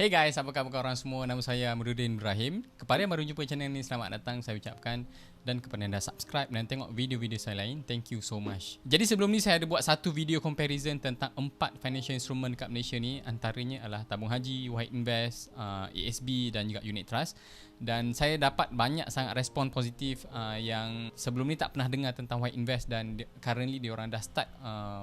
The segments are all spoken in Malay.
Hey guys, apa khabar korang semua? Nama saya Amuruddin Ibrahim. Kepada yang baru jumpa channel ni, selamat datang saya ucapkan. Dan kepada yang dah subscribe dan tengok video-video saya lain, thank you so much. Jadi sebelum ni saya ada buat satu video comparison tentang 4 financial instrument kat Malaysia ni. Antaranya adalah tabung haji, Wahid Invest, ASB dan juga unit trust. Dan saya dapat banyak sangat respon positif yang sebelum ni tak pernah dengar tentang Wahid Invest, dan currently diorang dah start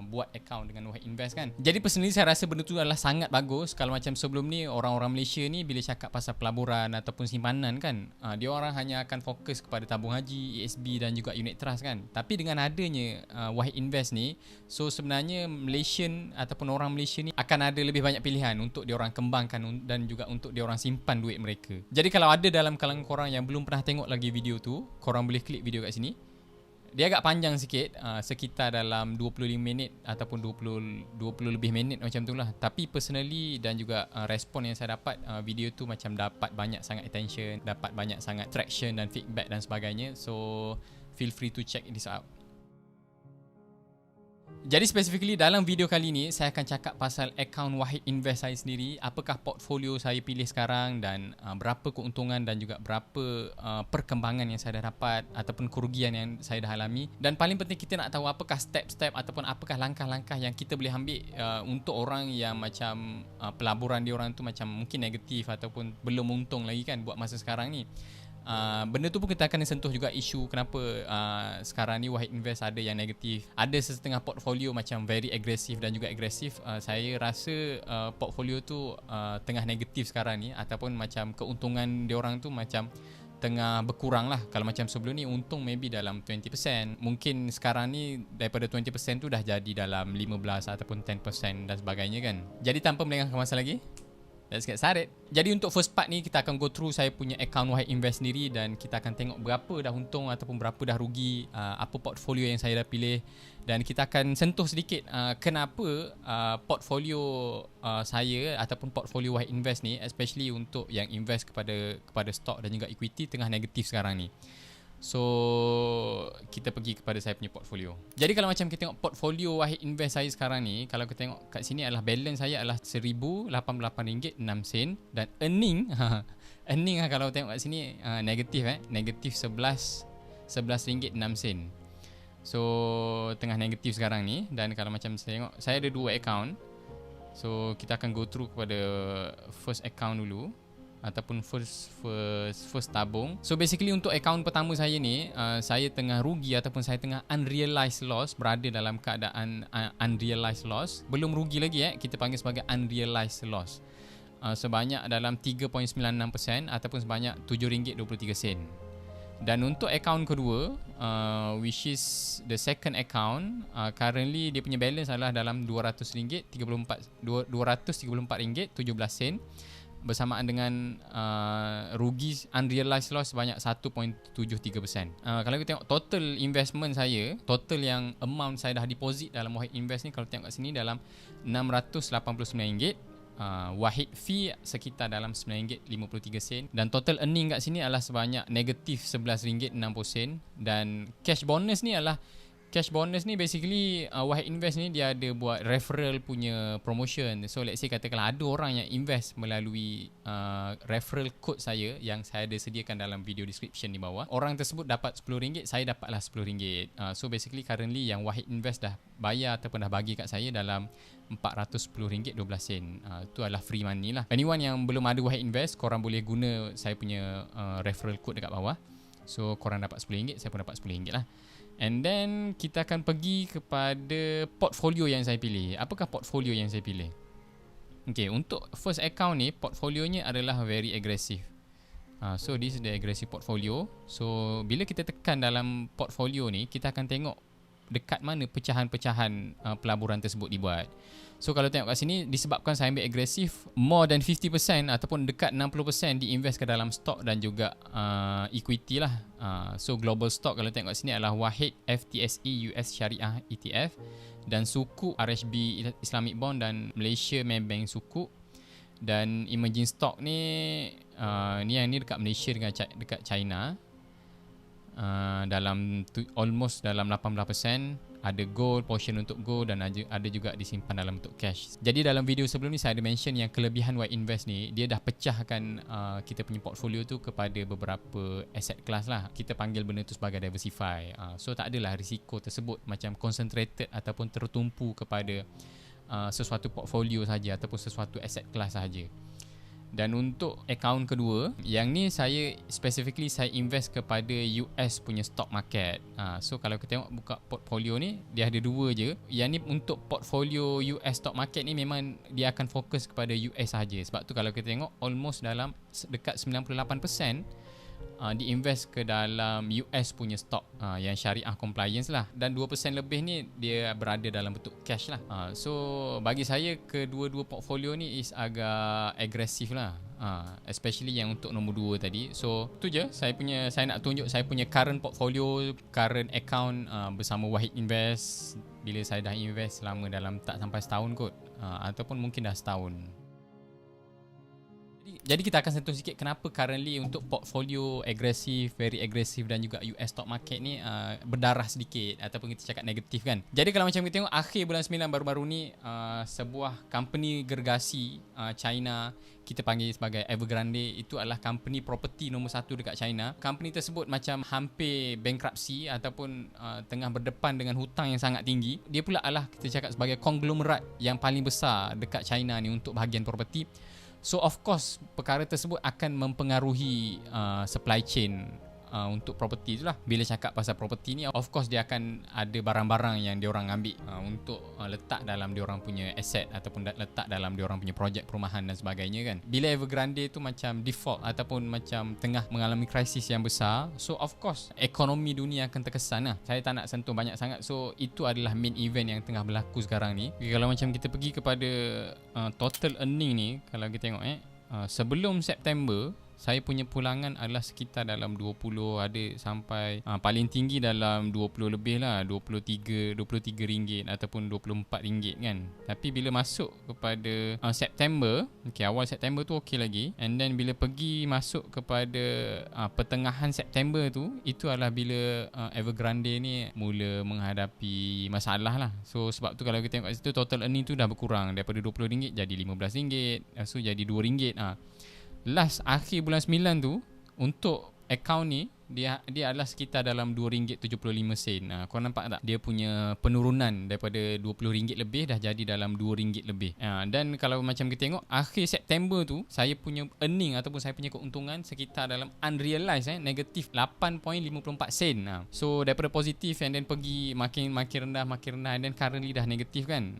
buat account dengan Wahid Invest kan. Jadi personally saya rasa benda tu adalah sangat bagus. Kalau macam sebelum ni orang-orang Malaysia ni bila cakap pasal pelaburan ataupun simpanan kan, dia orang hanya akan fokus kepada tabung haji, ASB dan juga unit trust kan. Tapi dengan adanya Wahid Invest ni, so sebenarnya Malaysian ataupun orang Malaysia ni akan ada lebih banyak pilihan untuk diorang kembangkan dan juga untuk diorang simpan duit mereka. Jadi kalau ada dalam kalangan korang yang belum pernah tengok lagi video tu, korang boleh klik video kat sini. Dia agak panjang sikit, sekitar dalam 25 minit ataupun 20 lebih minit macam tu lah. Tapi personally dan juga respon yang saya dapat, video tu macam dapat banyak sangat attention, dapat banyak sangat traction dan feedback dan sebagainya. So feel free to check this out. Jadi specifically dalam video kali ni saya akan cakap pasal akaun Wahid Invest saya sendiri, apakah portfolio saya pilih sekarang dan berapa keuntungan dan juga berapa perkembangan yang saya dah dapat ataupun kerugian yang saya dah alami. Dan paling penting kita nak tahu apakah step-step ataupun apakah langkah-langkah yang kita boleh ambil untuk orang yang macam pelaburan diorang tu macam mungkin negatif ataupun belum untung lagi kan buat masa sekarang ni. Benda tu pun kita akan sentuh juga isu kenapa sekarang ni Wahid Invest ada yang negatif. Ada setengah portfolio macam very agresif dan juga agresif. Saya rasa portfolio tu tengah negatif sekarang ni, ataupun macam keuntungan diorang tu macam tengah berkurang lah. Kalau macam sebelum ni untung maybe dalam 20%, mungkin sekarang ni daripada 20% tu dah jadi dalam 15 ataupun 10% dan sebagainya kan. Jadi tanpa melengahkan masa lagi, let's get started. Jadi untuk first part ni kita akan go through saya punya account Wahid Invest sendiri, dan kita akan tengok berapa dah untung ataupun berapa dah rugi, apa portfolio yang saya dah pilih, dan kita akan sentuh sedikit kenapa portfolio saya ataupun portfolio Wahid Invest ni, especially untuk yang invest kepada stock dan juga equity, tengah negatif sekarang ni. So kita pergi kepada saya punya portfolio. Jadi kalau macam kita tengok portfolio Wahid Invest saya sekarang ni, kalau kita tengok kat sini adalah balance saya adalah RM1,088.06, dan earning earning kalau tengok kat sini negatif negatif RM11.06. So tengah negatif sekarang ni. Dan kalau macam saya tengok, saya ada 2 account. So kita akan go through kepada first account dulu ataupun first tabung. So basically untuk akaun pertama saya ni, saya tengah rugi ataupun saya tengah unrealized loss, berada dalam keadaan unrealized loss. Belum rugi lagi kita panggil sebagai unrealized loss. Sebanyak dalam 3.96% ataupun sebanyak RM7.23. Dan untuk akaun kedua, which is the second account, currently dia punya balance adalah dalam RM234.17, bersamaan dengan rugi unrealized loss sebanyak 1.73%. Kalau kita tengok total investment saya, total yang amount saya dah deposit dalam Wahid Invest ni, kalau tengok kat sini dalam RM689. Wahid fee sekitar dalam RM9.53, dan total earning kat sini adalah sebanyak negatif RM11.60. Dan cash bonus ni basically Wahid Invest ni dia ada buat referral punya promotion. So let's say katakanlah ada orang yang invest melalui referral code saya yang saya ada sediakan dalam video description di bawah. Orang tersebut dapat RM10, saya dapatlah RM10. So basically currently yang Wahid Invest dah bayar ataupun dah bagi kat saya dalam RM410.12. Itu adalah free money lah. Anyone yang belum ada Wahid Invest, korang boleh guna saya punya referral code dekat bawah. So korang dapat RM10, saya pun dapat RM10 lah. And then kita akan pergi kepada portfolio yang saya pilih. Apakah portfolio yang saya pilih? Okay, untuk first account ni, portfolionya adalah very aggressive. So this is the aggressive portfolio. So bila kita tekan dalam portfolio ni, kita akan tengok dekat mana pecahan-pecahan pelaburan tersebut dibuat. So kalau tengok kat sini, disebabkan saya ambil agresif, more than 50% ataupun dekat 60% diinvest ke dalam stock dan juga equity lah. So global stock kalau tengok kat sini adalah Wahid FTSE US Syariah ETF, dan Sukuk RHB Islamic Bond, dan Malaysia Maybank Sukuk. Dan emerging stock ni, ni yang ni dekat Malaysia dengan dekat China, dalam almost dalam 18%. Ada gold, portion untuk gold, dan ada juga disimpan dalam bentuk cash. Jadi dalam video sebelum ni saya ada mention yang kelebihan White Invest ni, dia dah pecahkan kita punya portfolio tu kepada beberapa asset class lah. Kita panggil benda tu sebagai diversify. So tak adalah risiko tersebut macam concentrated ataupun tertumpu kepada sesuatu portfolio saja ataupun sesuatu asset class saja. Dan untuk akaun kedua, yang ni saya specifically saya invest kepada US punya stock market. So kalau kita tengok buka portfolio ni, dia ada dua je. Yang ni untuk portfolio US stock market ni memang dia akan fokus kepada US saja. Sebab tu kalau kita tengok almost dalam dekat 98% diinvest ke dalam US punya stock yang syariah compliance lah, dan 2% lebih ni dia berada dalam bentuk cash lah. So bagi saya kedua-dua portfolio ni is agak agresif lah, especially yang untuk nombor 2 tadi. So tu je saya nak tunjuk saya punya current portfolio, current account bersama Wahid Invest bila saya dah invest selama dalam tak sampai setahun kot, ataupun mungkin dah setahun. Jadi kita akan sentuh sikit kenapa currently untuk portfolio agresif, very agresif dan juga US stock market ni berdarah sedikit ataupun kita cakap negatif kan. Jadi kalau macam kita tengok akhir bulan 9 baru-baru ni, sebuah company gergasi China, kita panggil sebagai Evergrande, itu adalah company property nombor 1 dekat China. Company tersebut macam hampir bankruptcy ataupun tengah berdepan dengan hutang yang sangat tinggi. Dia pula adalah kita cakap sebagai konglomerat yang paling besar dekat China ni untuk bahagian property. So of course perkara tersebut akan mempengaruhi supply chain untuk property tu lah. Bila cakap pasal property ni, of course dia akan ada barang-barang yang diorang ambil untuk letak dalam diorang punya asset ataupun letak dalam diorang punya projek perumahan dan sebagainya kan. Bila Evergrande tu macam default ataupun macam tengah mengalami krisis yang besar, so of course ekonomi dunia akan terkesan lah. Saya tak nak sentuh banyak sangat. So itu adalah main event yang tengah berlaku sekarang ni. Kalau macam kita pergi kepada total earning ni, kalau kita tengok sebelum September, saya punya pulangan adalah sekitar dalam 20, ada sampai paling tinggi dalam 20 lebih lah, 23 ringgit ataupun 24 ringgit kan. Tapi bila masuk kepada September, awal September tu okey lagi, and then bila pergi masuk kepada pertengahan September tu, itu adalah bila Evergrande ni mula menghadapi masalah lah. So sebab tu kalau kita tengok kat situ, total earning tu dah berkurang daripada 20 ringgit jadi 15 ringgit, so jadi 2 ringgit. Last akhir bulan 9 tu, untuk account ni dia adalah sekitar dalam RM2.75. Korang nampak tak? Dia punya penurunan daripada RM20 lebih dah jadi dalam RM2 lebih. Dan kalau macam kita tengok akhir September tu, saya punya earning ataupun saya punya keuntungan sekitar dalam unrealized negatif 8.54 sen. So daripada positif and then pergi makin rendah and then currently dah negatif kan.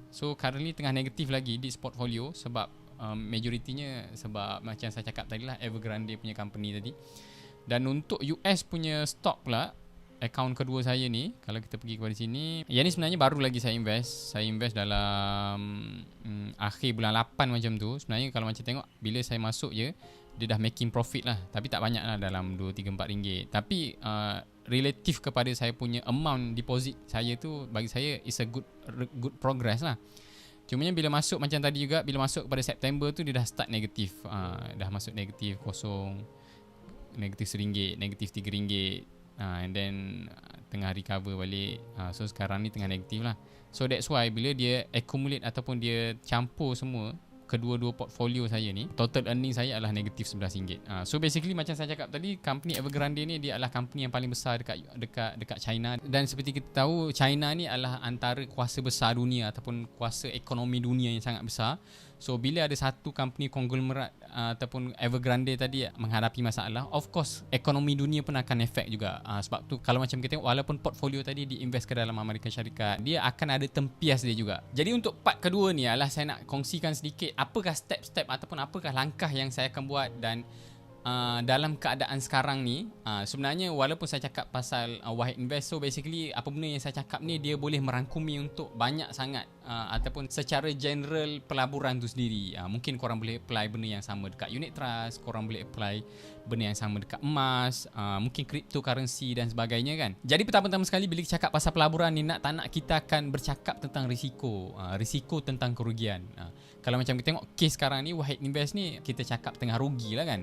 So currently tengah negatif lagi di portfolio sebab majoritinya sebab macam saya cakap tadi lah, Evergrande punya company tadi. Dan untuk US punya stock pula, account kedua saya ni, kalau kita pergi kepada sini, yang ni sebenarnya baru lagi saya invest dalam akhir bulan 8 macam tu. Sebenarnya kalau macam tengok, bila saya masuk je, dia dah making profit lah, tapi tak banyak lah, dalam 2, 3, 4 ringgit. Tapi relatif kepada saya punya amount deposit saya tu, bagi saya is a good progress lah. Cumanya bila masuk macam tadi juga, bila masuk pada September tu dia dah start negatif. Dah masuk negatif kosong, negatif RM1, negatif RM3, and then tengah recover balik. So sekarang ni tengah negatif lah. So that's why bila dia accumulate ataupun dia campur semua kedua-dua portfolio saya ni, total earning saya adalah negatif RM11. So basically macam saya cakap tadi, company Evergrande ni dia adalah company yang paling besar dekat China. Dan seperti kita tahu, China ni adalah antara kuasa besar dunia ataupun kuasa ekonomi dunia yang sangat besar. So bila ada satu company konglomerat ataupun Evergrande tadi menghadapi masalah, of course ekonomi dunia pun akan efek juga. Sebab tu kalau macam kita tengok, walaupun portfolio tadi diinvest ke dalam Amerika Syarikat, dia akan ada tempias dia juga. Jadi untuk part kedua ni adalah saya nak kongsikan sedikit apakah step-step ataupun apakah langkah yang saya akan buat. Dan dalam keadaan sekarang ni, sebenarnya walaupun saya cakap pasal Wahid Invest, so basically apa benda yang saya cakap ni dia boleh merangkumi untuk banyak sangat ataupun secara general pelaburan tu sendiri. Mungkin korang boleh apply benda yang sama dekat unit trust, korang boleh apply benda yang sama dekat emas, mungkin cryptocurrency dan sebagainya kan. Jadi pertama-tama sekali bila kita cakap pasal pelaburan ni, nak tak nak kita akan bercakap tentang risiko tentang kerugian. Kalau macam kita tengok case sekarang ni, Wahid Invest ni kita cakap tengah rugi lah kan.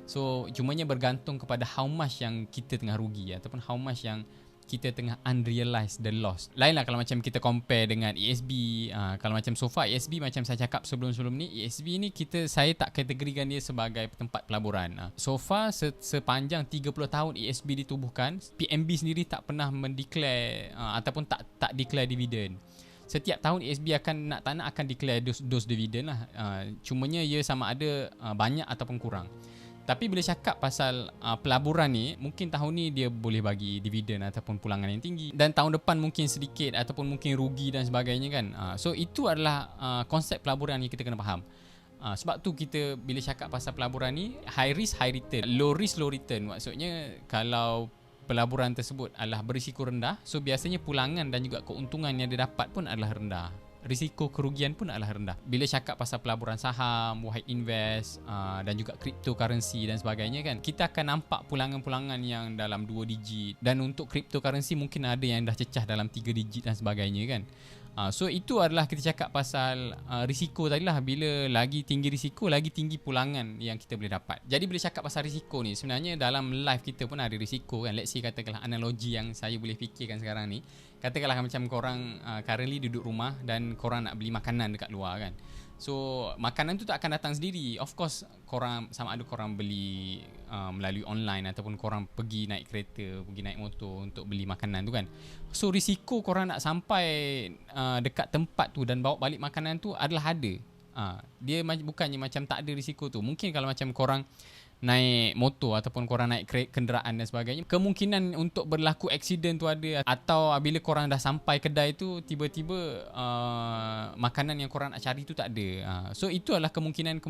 So cumanya bergantung kepada how much yang kita tengah rugi ataupun how much yang kita tengah unrealized the loss. Lain lah kalau macam kita compare dengan ESB. Kalau macam so far ESB, macam saya cakap sebelum-sebelum ni, ESB ni saya tak kategorikan dia sebagai tempat pelaburan. So far sepanjang 30 tahun ESB ditubuhkan, PNB sendiri tak pernah mendeclare ataupun tak declare dividen. Setiap tahun ESB akan declare dos dividen lah. Cumanya ia sama ada banyak ataupun kurang. Tapi bila cakap pasal pelaburan ni, mungkin tahun ni dia boleh bagi dividen ataupun pulangan yang tinggi, dan tahun depan mungkin sedikit ataupun mungkin rugi dan sebagainya kan. So itu adalah konsep pelaburan yang kita kena faham. Sebab tu kita bila cakap pasal pelaburan ni, high risk high return, low risk low return. Maksudnya kalau pelaburan tersebut adalah berisiko rendah, so biasanya pulangan dan juga keuntungan yang dia dapat pun adalah rendah. Risiko kerugian pun adalah rendah. Bila cakap pasal pelaburan saham, Wahid Invest dan juga cryptocurrency dan sebagainya kan, kita akan nampak pulangan-pulangan yang dalam 2 digit, dan untuk cryptocurrency mungkin ada yang dah cecah dalam 3 digit dan sebagainya kan. So itu adalah kita cakap pasal risiko tadi lah. Bila lagi tinggi risiko, lagi tinggi pulangan yang kita boleh dapat. Jadi bila cakap pasal risiko ni, sebenarnya dalam life kita pun ada risiko kan. Let's say katakanlah analogi yang saya boleh fikirkan sekarang ni, katakanlah macam korang currently duduk rumah dan korang nak beli makanan dekat luar kan. So makanan tu tak akan datang sendiri. Of course korang sama ada korang beli melalui online ataupun korang pergi naik kereta, pergi naik motor untuk beli makanan tu kan. So risiko korang nak sampai dekat tempat tu dan bawa balik makanan tu adalah ada. Dia bukannya macam tak ada risiko tu. Mungkin kalau macam korang naik motor ataupun korang naik kenderaan dan sebagainya, kemungkinan untuk berlaku aksiden tu ada. Atau bila korang dah sampai kedai tu, tiba-tiba makanan yang korang nak cari tu tak ada. So itu adalah kemungkinan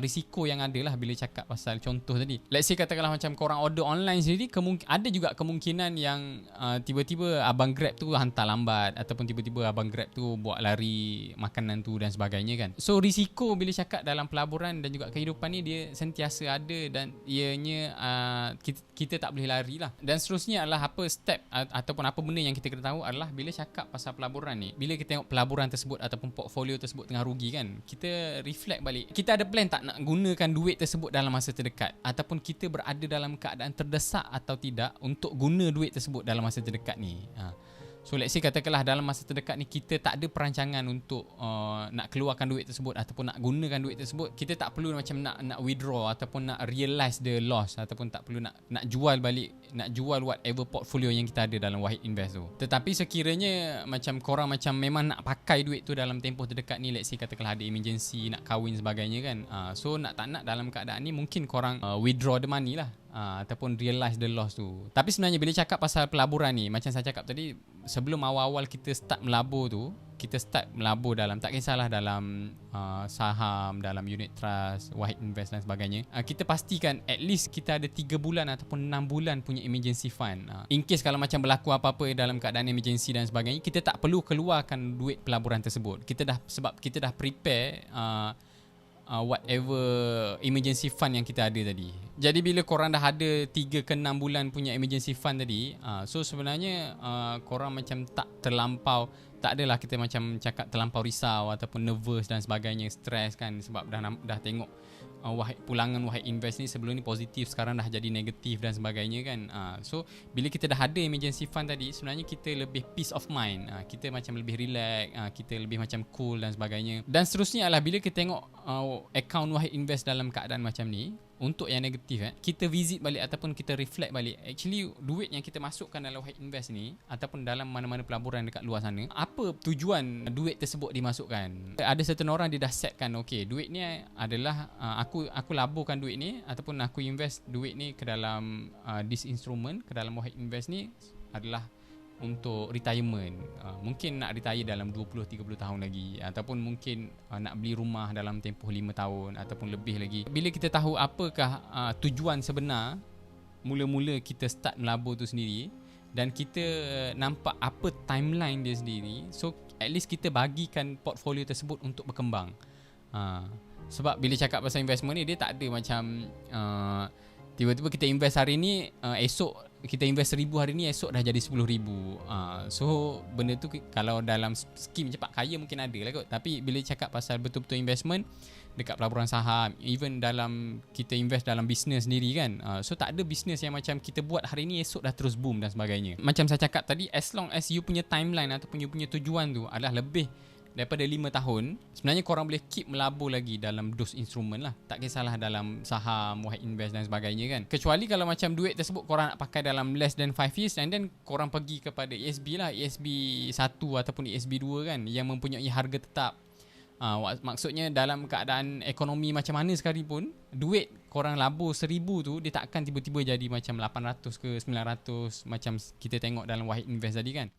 risiko yang ada lah bila cakap pasal contoh tadi. Let's say katakanlah macam korang order online sendiri, ada juga kemungkinan yang tiba-tiba abang Grab tu hantar lambat, ataupun tiba-tiba abang Grab tu buat lari makanan tu dan sebagainya kan. So risiko bila cakap dalam pelaburan dan juga kehidupan ni, dia sentiasa ada, dan ianya kita tak boleh lari lah. Dan seterusnya adalah apa step ataupun apa benda yang kita kena tahu adalah bila cakap pasal pelaburan ni, bila kita tengok pelaburan tersebut ataupun portfolio tersebut tengah rugi kan, kita reflect balik, kita ada plan tak nak gunakan duit tersebut dalam masa terdekat, ataupun kita berada dalam keadaan terdesak atau tidak untuk guna duit tersebut dalam masa terdekat ni. So let's say katakanlah dalam masa terdekat ni kita tak ada perancangan untuk nak keluarkan duit tersebut ataupun nak gunakan duit tersebut. Kita tak perlu macam nak withdraw ataupun nak realize the loss, ataupun tak perlu nak jual balik, nak jual whatever portfolio yang kita ada dalam Wahid Invest tu. Tetapi sekiranya macam korang macam memang nak pakai duit tu dalam tempoh terdekat ni, let's say katakanlah ada emergency, nak kahwin sebagainya kan, so nak tak nak dalam keadaan ni mungkin korang withdraw the money lah, ataupun realize the loss tu. Tapi sebenarnya bila cakap pasal pelaburan ni, macam saya cakap tadi, sebelum awal-awal kita start melabur tu, kita start melabur dalam, tak kisahlah dalam saham, dalam unit trust, Wahid Invest dan sebagainya, kita pastikan at least kita ada 3 bulan ataupun 6 bulan punya emergency fund. In case kalau macam berlaku apa-apa dalam keadaan emergency dan sebagainya, kita tak perlu keluarkan duit pelaburan tersebut. Sebab kita dah prepare whatever emergency fund yang kita ada tadi. Jadi bila korang dah ada 3 ke 6 bulan punya emergency fund tadi, so sebenarnya korang macam tak adalah kita macam cakap terlampau risau ataupun nervous dan sebagainya, stres kan, sebab dah tengok pulangan Wahid Invest ni sebelum ni positif, sekarang dah jadi negatif dan sebagainya kan. So bila kita dah ada emergency fund tadi, sebenarnya kita lebih peace of mind, kita macam lebih relax, kita lebih macam cool dan sebagainya. Dan seterusnya adalah bila kita tengok account Wahid Invest dalam keadaan macam ni, untuk yang negatif kita visit balik ataupun kita reflect balik, actually duit yang kita masukkan dalam Wahid Invest ni ataupun dalam mana-mana pelaburan dekat luar sana, apa tujuan duit tersebut dimasukkan. Ada certain orang dia dah setkan, okay, duit ni adalah aku laburkan duit ni ataupun aku invest duit ni ke dalam this instrument, ke dalam Wahid Invest ni adalah untuk retirement. Mungkin nak retire dalam 20-30 tahun lagi, ataupun mungkin nak beli rumah dalam tempoh 5 tahun ataupun lebih lagi. Bila kita tahu apakah tujuan sebenar mula-mula kita start melabur tu sendiri, dan kita nampak apa timeline dia sendiri, so at least kita bagikan portfolio tersebut untuk berkembang. Sebab bila cakap pasal investment ni, dia tak ada macam tiba-tiba kita invest hari ni, esok kita invest 1,000 hari ni, esok dah jadi 10,000. So benda tu kalau dalam skim cepat kaya mungkin ada lah kot. Tapi bila cakap pasal betul-betul investment dekat pelaburan saham, even dalam kita invest dalam bisnes sendiri kan, so tak ada bisnes yang macam kita buat hari ni esok dah terus boom dan sebagainya. Macam saya cakap tadi, as long as you punya timeline ataupun you punya tujuan tu adalah lebih daripada 5 tahun, sebenarnya korang boleh keep melabur lagi dalam dos instrumen lah. Tak kisahlah dalam saham, wide invest dan sebagainya kan. Kecuali kalau macam duit tersebut korang nak pakai dalam less than 5 years, and then korang pergi kepada ESB lah, ESB 1 ataupun ESB 2 kan, yang mempunyai harga tetap. Maksudnya dalam keadaan ekonomi macam mana sekalipun, duit korang labur 1,000 tu, dia takkan tiba-tiba jadi macam 800 ke 900 macam kita tengok dalam wide invest tadi kan.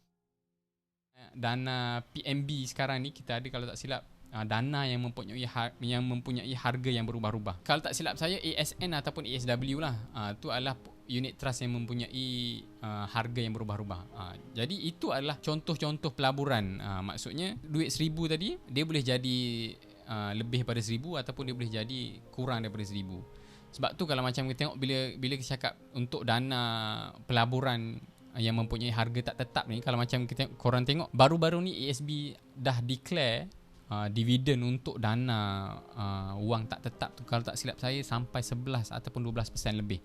Dana PMB sekarang ni kita ada, kalau tak silap, dana yang mempunyai harga yang berubah-ubah. Kalau tak silap saya, ASN ataupun ASW lah, tu adalah unit trust yang mempunyai harga yang berubah-ubah. Jadi itu adalah contoh-contoh pelaburan. Maksudnya duit 1,000 tadi, dia boleh jadi lebih daripada 1,000 ataupun dia boleh jadi kurang daripada 1,000. Sebab tu kalau macam kita tengok, bila kita cakap untuk dana pelaburan yang mempunyai harga tak tetap ni, kalau macam korang tengok baru-baru ni ASB dah declare dividen untuk dana wang tak tetap tu, kalau tak silap saya sampai 11 ataupun 12% lebih.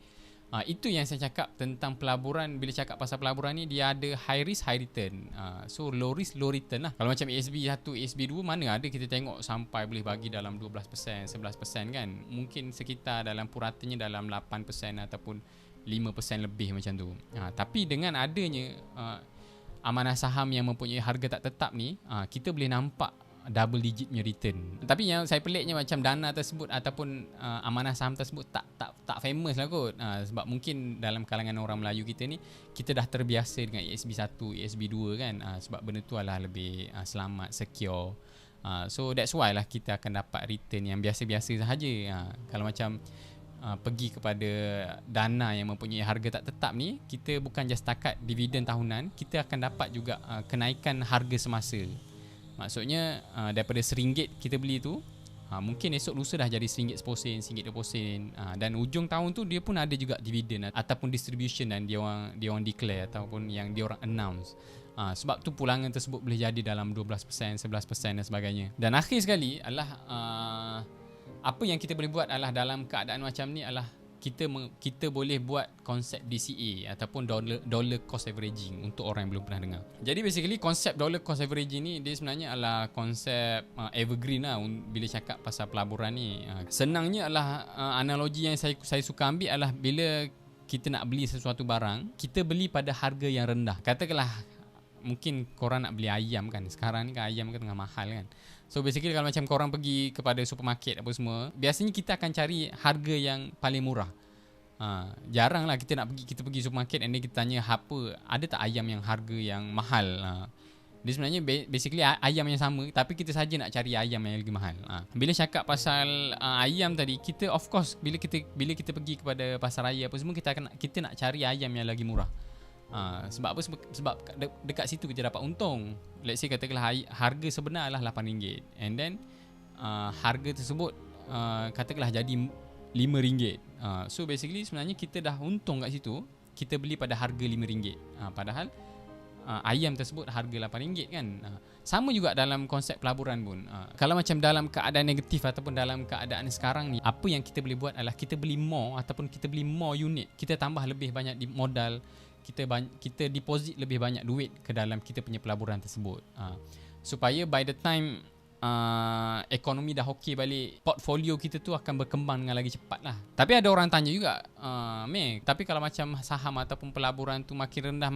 Itu yang saya cakap tentang pelaburan. Bila cakap pasal pelaburan ni, dia ada high risk high return. So low risk low return lah. Kalau macam ASB 1, ASB 2, mana ada kita tengok sampai boleh bagi dalam 12%, 11% kan. Mungkin sekitar dalam puratanya dalam 8% ataupun 5% lebih macam tu. Tapi dengan adanya amanah saham yang mempunyai harga tak tetap ni, kita boleh nampak double digit punya return. Tapi yang saya peliknya, macam dana tersebut ataupun amanah saham tersebut tak famous lah kot. Sebab mungkin dalam kalangan orang Melayu kita ni, kita dah terbiasa dengan ESB 1, ESB 2 kan. Sebab benda tu adalah lebih selamat, secure. So that's why lah kita akan dapat return yang biasa-biasa sahaja. Kalau macam pergi kepada dana yang mempunyai harga tak tetap ni, kita bukan just takat dividen tahunan, kita akan dapat juga kenaikan harga semasa. Maksudnya daripada RM1 kita beli tu, mungkin esok lusa dah jadi RM1 10 sen, RM1 20 sen, dan ujung tahun tu dia pun ada juga dividen ataupun distribution dan dia orang declare ataupun yang dia orang announce. Sebab tu pulangan tersebut boleh jadi dalam 12%, 11% dan sebagainya. Dan akhir sekali adalah apa yang kita boleh buat adalah dalam keadaan macam ni adalah kita boleh buat konsep DCA ataupun dollar cost averaging untuk orang yang belum pernah dengar. Jadi basically konsep dollar cost averaging ni dia sebenarnya adalah konsep evergreen lah bila cakap pasal pelaburan ni. Senangnya adalah analogi yang saya suka ambil adalah bila kita nak beli sesuatu barang, kita beli pada harga yang rendah. Katakanlah mungkin korang nak beli ayam kan, sekarang ni kan ayam kan tengah mahal kan. So basically kalau macam korang pergi kepada supermarket apa semua, biasanya kita akan cari harga yang paling murah. Jarang lah kita pergi supermarket and then kita tanya apa, ada tak ayam yang harga yang mahal. Dia sebenarnya basically ayam yang sama, tapi kita saja nak cari ayam yang lagi mahal. Bila cakap pasal ayam tadi, kita of course bila kita pergi kepada pasar raya apa semua, kita nak cari ayam yang lagi murah. Sebab apa? Sebab dekat situ kita dapat untung. Let's say katakanlah harga sebenar adalah RM8, and then harga tersebut katakanlah jadi RM5. So basically sebenarnya kita dah untung kat situ. Kita beli pada harga RM5, padahal ayam tersebut harga RM8 kan. Sama juga dalam konsep pelaburan pun. Kalau macam dalam keadaan negatif ataupun dalam keadaan sekarang ni, apa yang kita boleh buat adalah kita beli more ataupun kita beli more unit. Kita tambah lebih banyak di modal, kita deposit lebih banyak duit ke dalam kita punya pelaburan tersebut, supaya by the time ekonomi dah okey balik, portfolio kita tu akan berkembang dengan lagi cepat lah. Tapi ada orang tanya juga, tapi kalau macam saham ataupun pelaburan tu makin rendah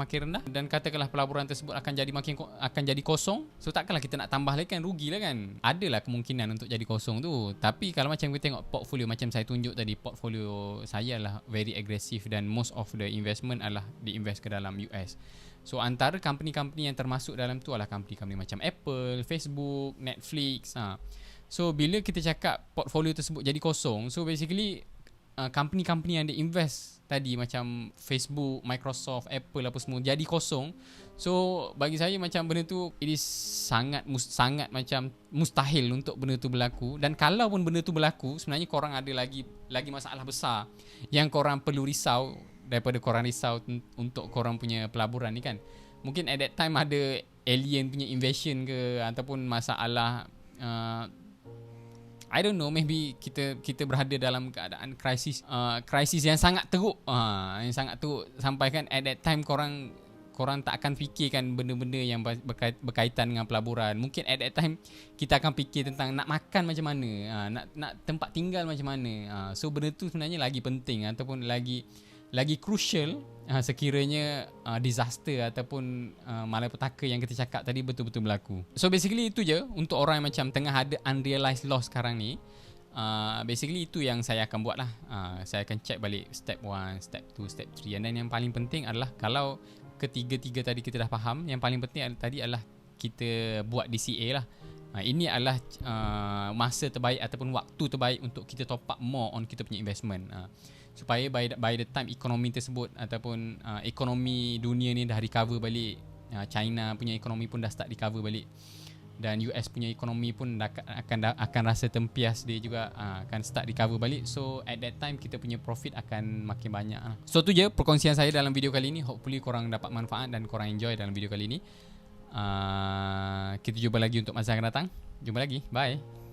dan katakanlah pelaburan tersebut akan jadi kosong, so takkanlah kita nak tambah lagi kan, rugilah kan. Adalah kemungkinan untuk jadi kosong tu. Tapi kalau macam kita tengok portfolio macam saya tunjuk tadi, portfolio saya lah very agresif dan most of the investment adalah diinvest ke dalam US. So antara company-company yang termasuk dalam tu adalah company-company macam Apple, Facebook, Netflix. So bila kita cakap portfolio tersebut jadi kosong, so basically company-company yang diinvest tadi macam Facebook, Microsoft, Apple apa semua jadi kosong. So bagi saya macam benda tu it is sangat macam mustahil untuk benda tu berlaku. Dan kalau pun benda tu berlaku, sebenarnya korang ada lagi masalah besar yang korang perlu risau daripada korang risau untuk korang punya pelaburan ni kan. Mungkin at that time ada alien punya invasion ke, ataupun masalah I don't know, maybe kita berada dalam keadaan krisis yang sangat teruk, yang sangat teruk sampai kan at that time korang tak akan fikirkan benda-benda yang berkaitan dengan pelaburan. Mungkin at that time kita akan fikir tentang nak makan macam mana, nak tempat tinggal macam mana. So benda tu sebenarnya lagi penting ataupun lagi crucial sekiranya disaster ataupun malapetaka yang kita cakap tadi betul-betul berlaku. So basically itu je untuk orang yang macam tengah ada unrealized loss sekarang ni. Basically itu yang saya akan buat lah. Saya akan check balik step 1, step 2, step 3, and then yang paling penting adalah kalau ketiga-tiga tadi kita dah faham, yang paling penting tadi adalah kita buat DCA lah. Ini adalah masa terbaik ataupun waktu terbaik untuk kita top up more on kita punya investment, supaya by the time ekonomi tersebut ataupun ekonomi dunia ni dah recover balik, China punya ekonomi pun dah start recover balik, dan US punya ekonomi pun akan rasa tempias dia juga, akan start recover balik. So at that time kita punya profit akan makin banyak. So tu je perkongsian saya dalam video kali ni. Hopefully korang dapat manfaat dan korang enjoy dalam video kali ni. Kita jumpa lagi untuk masa akan datang. Jumpa lagi, bye.